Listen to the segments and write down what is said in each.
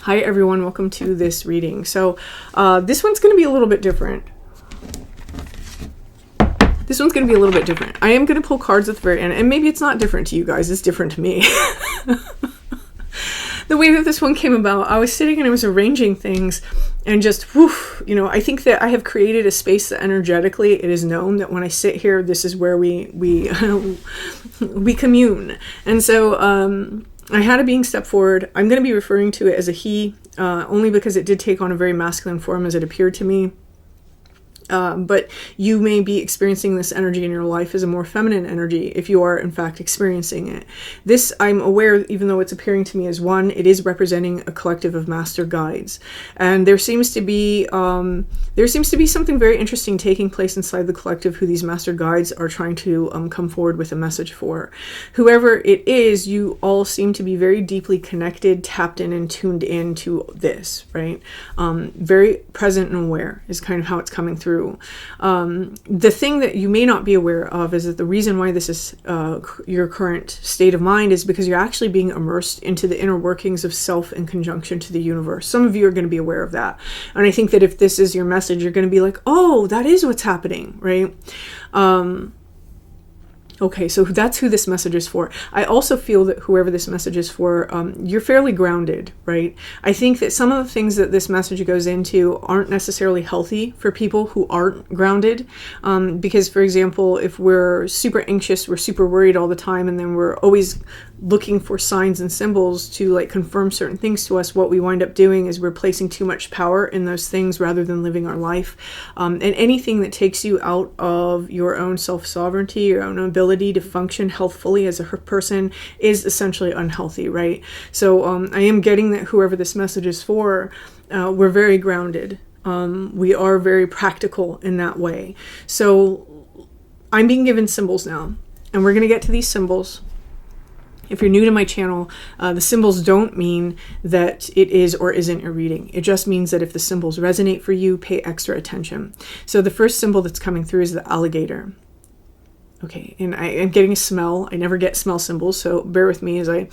Hi everyone, welcome to this reading. So this one's going to be a little bit different. I am going to pull cards at the very end, and maybe it's not different to you guys, it's different to me. The way that this one came about, I was sitting and I was arranging things and just, woof, I think that I have created a space that energetically it is known that when I sit here, this is where we commune. And so I had a being step forward. I'm going to be referring to it as a he, only because it did take on a very masculine form as it appeared to me. But you may be experiencing this energy in your life as a more feminine energy if you are in fact experiencing it. This, I'm aware, even though it's appearing to me as one, it is representing a collective of master guides. And there seems to be something very interesting taking place inside the collective who these master guides are trying to come forward with a message for. Whoever it is, you all seem to be very deeply connected, tapped in, and tuned in to this, right? Very present and aware is kind of how it's coming through. The thing that you may not be aware of is that the reason why this is your current state of mind is because you're actually being immersed into the inner workings of self in conjunction to the universe. Some of you are going to be aware of that. And I think that if this is your message, you're going to be like, oh, that is what's happening, right? Okay, so that's who this message is for. I also feel that whoever this message is for, you're fairly grounded, right? I think that some of the things that this message goes into aren't necessarily healthy for people who aren't grounded. Because, for example, if we're super anxious, we're super worried all the time, and then we're always looking for signs and symbols to like confirm certain things to us, what we wind up doing is we're placing too much power in those things rather than living our life. And anything that takes you out of your own self-sovereignty, your own ability to function healthfully as a person is essentially unhealthy, right? So I am getting that whoever this message is for, we're very grounded. We are very practical in that way. So I'm being given symbols now, and we're going to get to these symbols. If you're new to my channel, the symbols don't mean that it is or isn't a reading. It just means that if the symbols resonate for you, pay extra attention. So the first symbol that's coming through is the alligator. Okay, and I am getting a smell. I never get smell symbols, so bear with me as I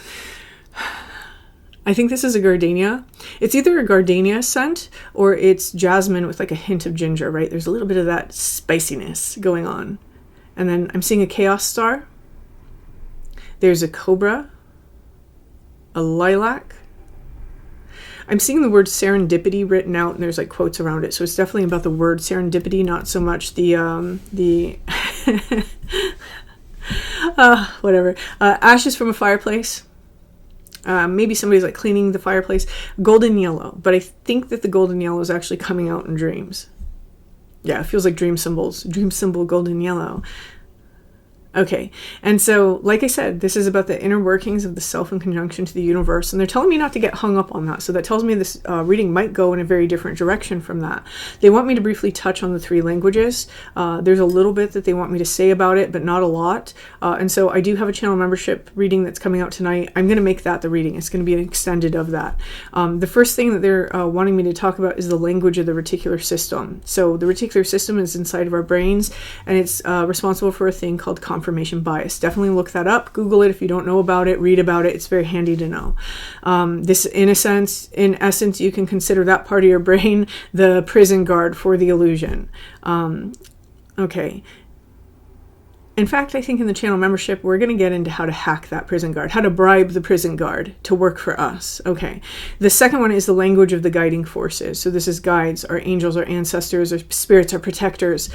think this is a gardenia. It's either a gardenia scent or it's jasmine with like a hint of ginger, right? There's a little bit of that spiciness going on. And then I'm seeing a chaos star. There's a cobra, a lilac. I'm seeing the word serendipity written out, and there's like quotes around it. So it's definitely about the word serendipity, not so much the whatever. Ashes from a fireplace. Maybe somebody's like cleaning the fireplace. Golden yellow, but I think that the golden yellow is actually coming out in dreams. Yeah, it feels like dream symbols. Dream symbol, golden yellow. Okay, and so, like I said, this is about the inner workings of the self in conjunction to the universe, and they're telling me not to get hung up on that, so that tells me this reading might go in a very different direction from that. They want me to briefly touch on the 3 languages. There's a little bit that they want me to say about it, but not a lot, and so I do have a channel membership reading that's coming out tonight. I'm going to make that the reading. It's going to be an extended of that. The first thing that they're wanting me to talk about is the language of the reticular system. So the reticular system is inside of our brains, and it's responsible for a thing called confirmation bias. Definitely look that up. Google it if you don't know about it. Read about it. It's very handy to know. This, in essence, you can consider that part of your brain the prison guard for the illusion. Okay. In fact, I think in the channel membership, we're going to get into how to hack that prison guard, how to bribe the prison guard to work for us. Okay. The second one is the language of the guiding forces. So this is guides, our angels, our ancestors, our spirits, our protectors.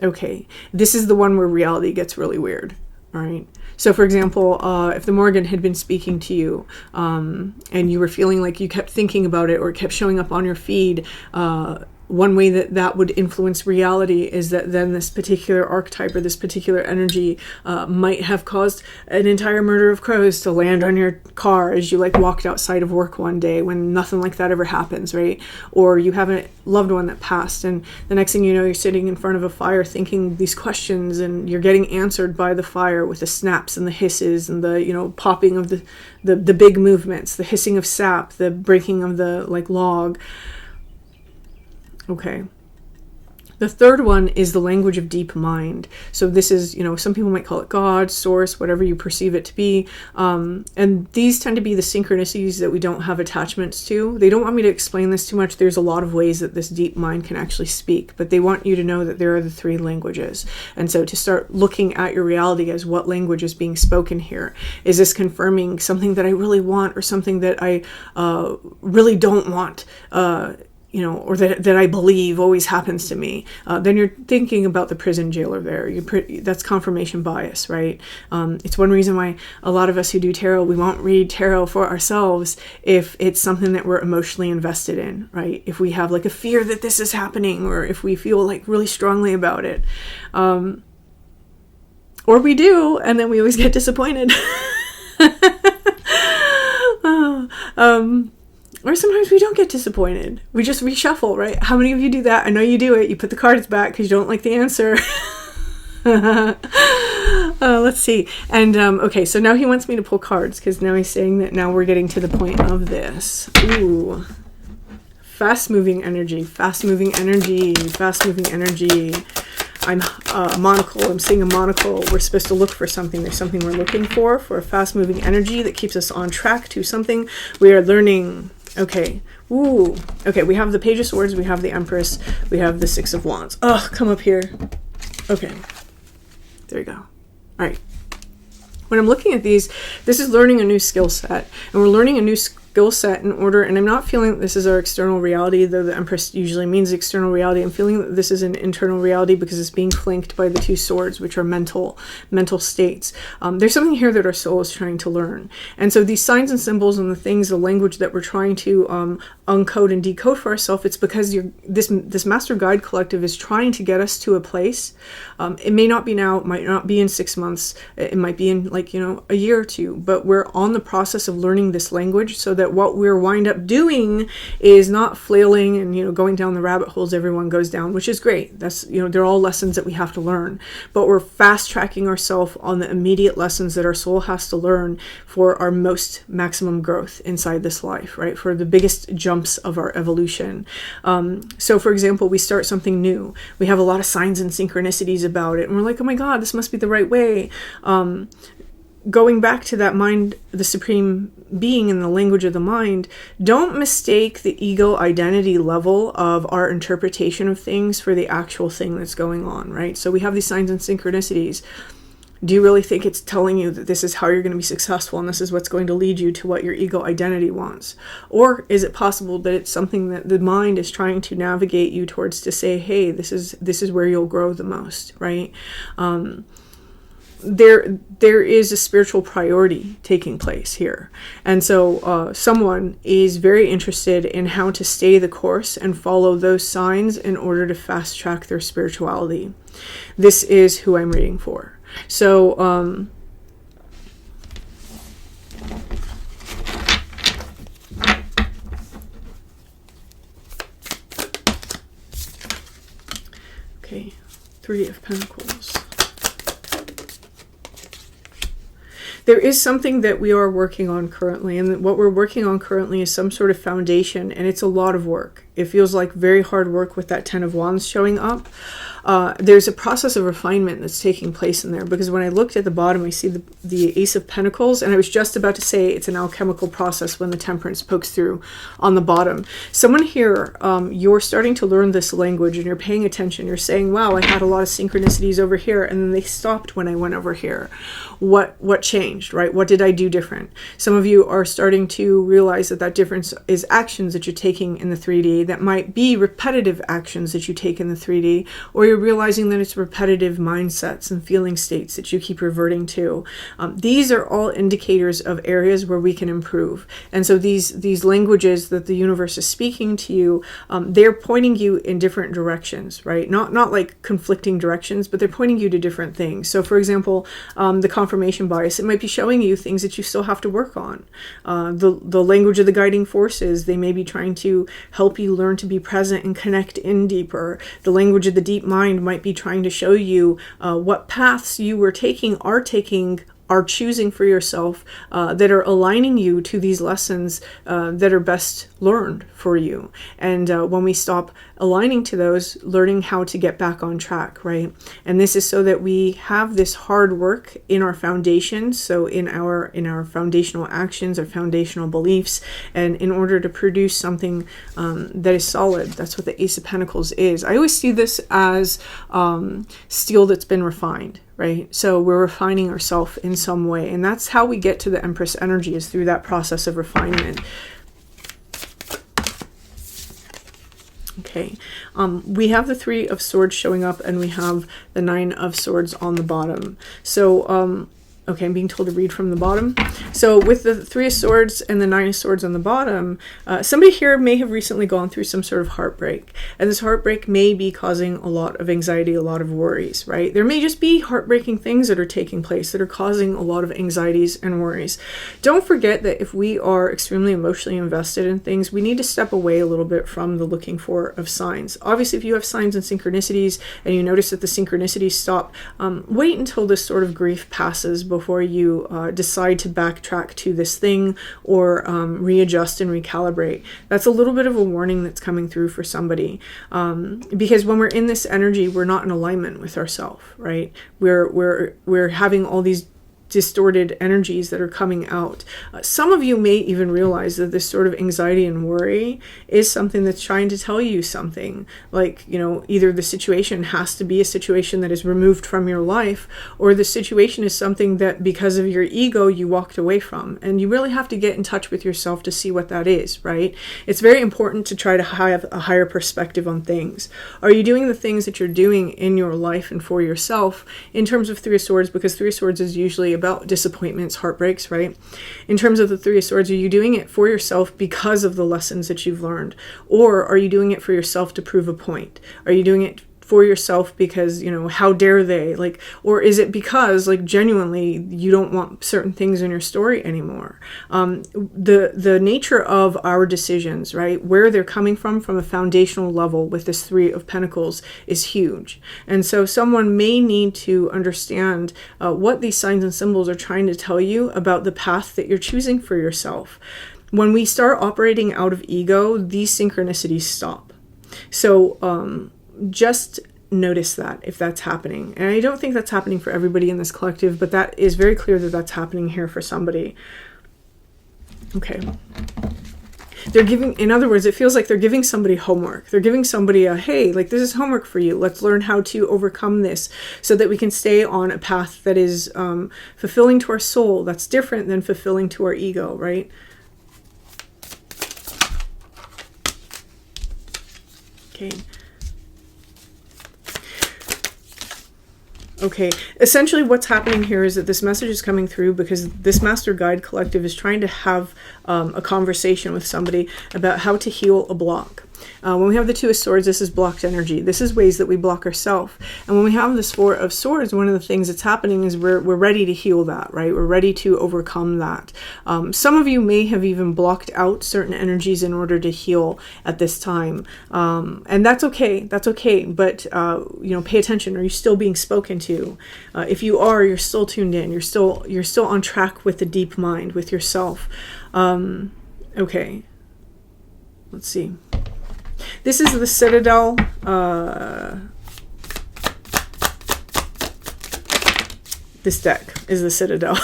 Okay, this is the one where reality gets really weird, all right? So, for example, if the Morgan had been speaking to you and you were feeling like you kept thinking about it or it kept showing up on your feed, one way that that would influence reality is that then this particular archetype or this particular energy might have caused an entire murder of crows to land on your car as you like walked outside of work one day when nothing like that ever happens, right? Or you have a loved one that passed and the next thing you know, you're sitting in front of a fire thinking these questions and you're getting answered by the fire with the snaps and the hisses and the, popping of the big movements, the hissing of sap, the breaking of the like log. Okay. The third one is the language of deep mind. So this is, some people might call it God, source, whatever you perceive it to be. And these tend to be the synchronicities that we don't have attachments to. They don't want me to explain this too much. There's a lot of ways that this deep mind can actually speak, but they want you to know that there are the three languages. And so to start looking at your reality as what language is being spoken here. Is this confirming something that I really want or something that I really don't want? Or that I believe always happens to me, then you're thinking about the prison jailer there. That's confirmation bias, right? It's one reason why a lot of us who do tarot, we won't read tarot for ourselves if it's something that we're emotionally invested in, right? If we have like a fear that this is happening, or if we feel like really strongly about it. Or we do, and then we always get disappointed. Or sometimes we don't get disappointed. We just reshuffle, right? How many of you do that? I know you do it. You put the cards back because you don't like the answer. Let's see. And okay, so now he wants me to pull cards because now he's saying that now we're getting to the point of this. Ooh. Fast-moving energy, fast-moving energy, fast-moving energy. I'm a monocle. I'm seeing a monocle. We're supposed to look for something. There's something we're looking for a fast-moving energy that keeps us on track to something we are learning. Okay. Ooh. Okay, we have the Page of Swords. We have the Empress. We have the Six of Wands. Oh, come up here. Okay. There you go. All right. When I'm looking at these, this is learning a new skill set. And we're learning a new skill set in order, and I'm not feeling that this is our external reality, though the Empress usually means external reality. I'm feeling that this is an internal reality because it's being flanked by the two swords, which are mental states. There's something here that our soul is trying to learn. And so these signs and symbols and the things, the language that we're trying to uncode and decode for ourselves, it's because this Master Guide Collective is trying to get us to a place. It may not be now, it might not be in 6 months, it might be in a year or two, but we're on the process of learning this language so that what we're wind up doing is not flailing and going down the rabbit holes everyone goes down, which is great. That's they're all lessons that we have to learn, but we're fast tracking ourselves on the immediate lessons that our soul has to learn for our most maximum growth inside this life, right? For the biggest jumps of our evolution. So for example, we start something new, we have a lot of signs and synchronicities about it, and we're like, oh my god, this must be the right way. Going back to that mind, the supreme being in the language of the mind, don't mistake the ego identity level of our interpretation of things for the actual thing that's going on, right? So we have these signs and synchronicities. Do you really think it's telling you that this is how you're going to be successful and this is what's going to lead you to what your ego identity wants? Or is it possible that it's something that the mind is trying to navigate you towards to say, hey, this is where you'll grow the most, right? There is a spiritual priority taking place here. And so someone is very interested in how to stay the course and follow those signs in order to fast track their spirituality. This is who I'm reading for. So okay, Three of Pentacles. There is something that we are working on currently, and what we're working on currently is some sort of foundation, and it's a lot of work. It feels like very hard work with that Ten of Wands showing up. There's a process of refinement that's taking place in there, because when I looked at the bottom, I see the Ace of Pentacles, and I was just about to say it's an alchemical process when the Temperance pokes through on the bottom. Someone here, you're starting to learn this language, and you're paying attention. You're saying, wow, I had a lot of synchronicities over here, and then they stopped when I went over here. What changed, right? What did I do different? Some of you are starting to realize that difference is actions that you're taking in the 3D that might be repetitive actions that you take in the 3D, or you're realizing that it's repetitive mindsets and feeling states that you keep reverting to. These are all indicators of areas where we can improve. And so these languages that the universe is speaking to you, they're pointing you in different directions, right? Not like conflicting directions, but they're pointing you to different things. So for example, the confirmation bias, it might be showing you things that you still have to work on. The language of the guiding forces, they may be trying to help you learn to be present and connect in deeper. The language of the deep mind might be trying to show you what paths you are taking are choosing for yourself, that are aligning you to these lessons that are best learned for you. And when we stop aligning to those, learning how to get back on track, right? And this is so that we have this hard work in our foundation, so in our foundational actions, our foundational beliefs, and in order to produce something that is solid. That's what the Ace of Pentacles is. I always see this as steel that's been refined, right? So we're refining ourselves in some way, and that's how we get to the Empress energy, is through that process of refinement. Okay, we have the Three of Swords showing up, and we have the Nine of Swords on the bottom. So, okay, I'm being told to read from the bottom. So with the Three of Swords and the Nine of Swords on the bottom, somebody here may have recently gone through some sort of heartbreak. And this heartbreak may be causing a lot of anxiety, a lot of worries, right? There may just be heartbreaking things that are taking place that are causing a lot of anxieties and worries. Don't forget that if we are extremely emotionally invested in things, we need to step away a little bit from the looking for of signs. Obviously, if you have signs and synchronicities and you notice that the synchronicities stop, wait until this sort of grief passes before you decide to backtrack to this thing or readjust and recalibrate. That's a little bit of a warning that's coming through for somebody, because when we're in this energy, we're not in alignment with ourselves, right? We're having all these distorted energies that are coming out. Some of you may even realize that this sort of anxiety and worry is something that's trying to tell you something, like, you know, either the situation has to be a situation that is removed from your life, or the situation is something that because of your ego you walked away from, and you really have to get in touch with yourself to see what that is, right? It's very important to try to have a higher perspective on things. Are you doing the things that you're doing in your life and for yourself in terms of Three of Swords? Because Three of Swords is usually about disappointments, heartbreaks, right? In terms of the Three of Swords, are you doing it for yourself because of the lessons that you've learned? Or are you doing it for yourself to prove a point? Are you doing it for yourself because, you know, how dare they? Like, or is it because, like, genuinely you don't want certain things in your story anymore? The nature of our decisions, right, where they're coming from a foundational level with this Three of Pentacles is huge. And so someone may need to understand what these signs and symbols are trying to tell you about the path that you're choosing for yourself. When we start operating out of ego, these synchronicities stop. So, just notice that if that's happening. And I don't think that's happening for everybody in this collective, but that is very clear that that's happening here for somebody. Okay. They're giving, in other words, it feels like they're giving somebody homework. They're giving somebody a, hey, like, this is homework for you. Let's learn how to overcome this so that we can stay on a path that is fulfilling to our soul. That's different than fulfilling to our ego, right? Okay. Okay, essentially what's happening here is that this message is coming through because this Master Guide Collective is trying to have a conversation with somebody about how to heal a block. When we have the Two of Swords, this is blocked energy. This is ways that we block ourselves. And when we have this Four of Swords, one of the things that's happening is we're ready to heal that, right? We're ready to overcome that. Some of you may have even blocked out certain energies in order to heal at this time. And that's okay. That's okay. But, you know, pay attention. Are you still being spoken to? If you are, you're still tuned in. You're still on track with the deep mind, with yourself. Okay. Let's see. This is the Citadel. This deck is the Citadel.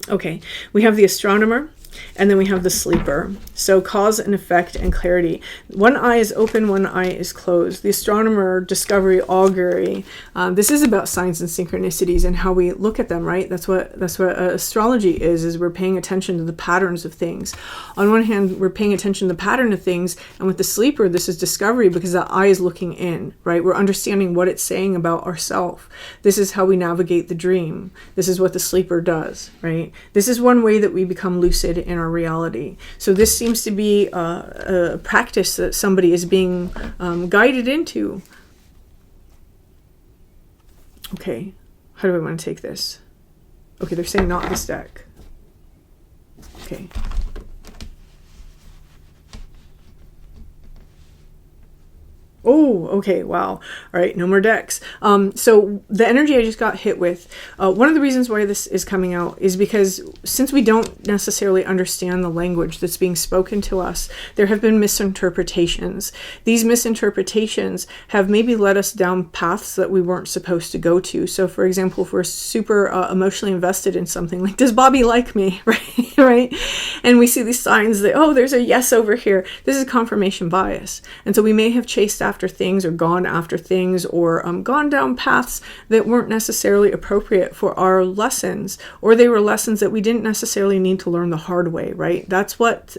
Okay, we have the Astronomer, and then we have the Sleeper. So cause and effect and clarity. One eye is open, one eye is closed. The Astronomer, discovery, augury. This is about signs and synchronicities and how we look at them, right? That's what astrology is we're paying attention to the patterns of things. On one hand, we're paying attention to the pattern of things, and with the Sleeper, this is discovery because that eye is looking in, right? We're understanding what it's saying about ourselves. This is how we navigate the dream. This is what the Sleeper does, right? This is one way that we become lucid in our reality. So this seems to be a practice that somebody is being guided into. Okay, how do I want to take this? Okay, they're saying not this deck. Okay. Oh, okay, wow. All right, no more decks. So the energy I just got hit with, one of the reasons why this is coming out is because since we don't necessarily understand the language that's being spoken to us, there have been misinterpretations. These misinterpretations have maybe led us down paths that we weren't supposed to go to. So for example, if we're super emotionally invested in something, like, does Bobby like me, right? Right? And we see these signs that, oh, there's a yes over here. This is confirmation bias. And so we may have chased after things or gone after things or gone down paths that weren't necessarily appropriate for our lessons, or they were lessons that we didn't necessarily need to learn the hard way, right? That's what,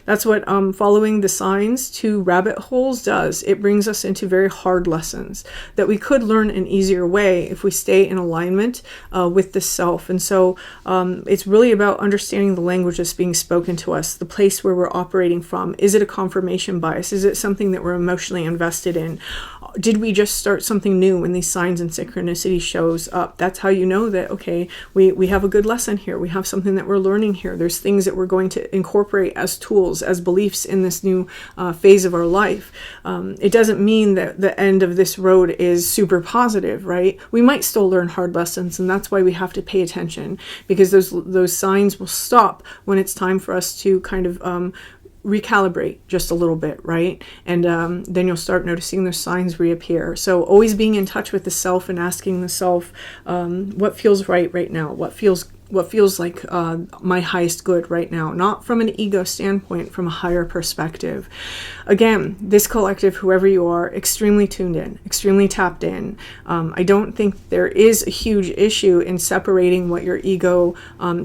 that's what following the signs to rabbit holes does. It brings us into very hard lessons that we could learn an easier way if we stay in alignment with the self. And so it's really about understanding the language that's being spoken to us, the place where we're operating from. Is it a confirmation bias? Is it something that we're emotionally invested in? Did we just start something new when these signs and synchronicity shows up? That's how you know that, okay, we have a good lesson here. We have something that we're learning here. There's things that we're going to incorporate as tools, as beliefs in this new phase of our life. It doesn't mean that the end of this road is super positive, right? We might still learn hard lessons, and that's why we have to pay attention, because those signs will stop when it's time for us to kind of recalibrate just a little bit, right? And then you'll start noticing those signs reappear. So always being in touch with the self and asking the self, what feels right now? What feels like my highest good right now? Not from an ego standpoint, from a higher perspective. Again, this collective, whoever you are, extremely tuned in, extremely tapped in. I don't think there is a huge issue in separating what your ego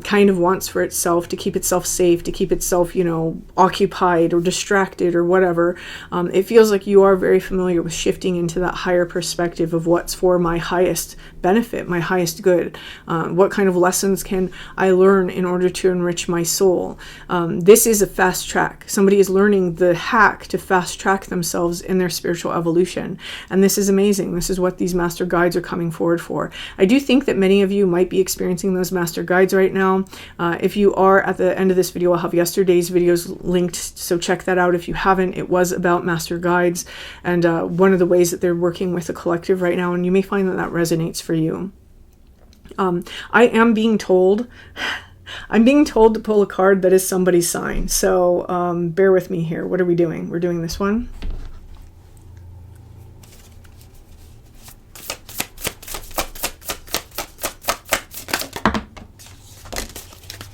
kind of wants for itself, to keep itself safe, to keep itself, occupied or distracted or whatever. It feels like you are very familiar with shifting into that higher perspective of what's for my highest benefit, my highest good. What kind of lessons can I learn in order to enrich my soul? This is a fast track. Somebody is learning the hack to fast track themselves in their spiritual evolution. And this is amazing. This is what these master guides are coming forward for. I do think that many of you might be experiencing those master guides right now. If you are, at the end of this video, I'll have yesterday's videos linked, so check that out if you haven't. It was about master guides and one of the ways that they're working with the collective right now, and you may find that that resonates for you. I am being told to pull a card that is somebody's sign, so bear with me here. What are we doing? We're doing this one.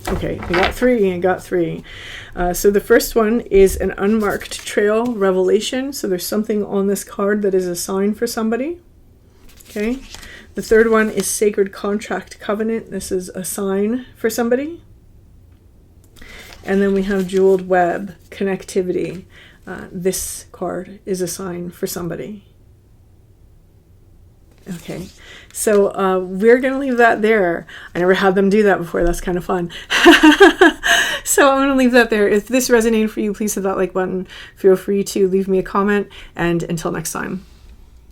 Okay, I got three. So the first one is an unmarked trail revelation. So there's something on this card that is a sign for somebody. Okay. The third one is sacred contract covenant. This is a sign for somebody. And then we have jeweled web connectivity. This card is a sign for somebody. Okay, so we're going to leave that there. I never had them do that before. That's kind of fun. So I'm going to leave that there. If this resonated for you, please hit that like button. Feel free to leave me a comment. And until next time.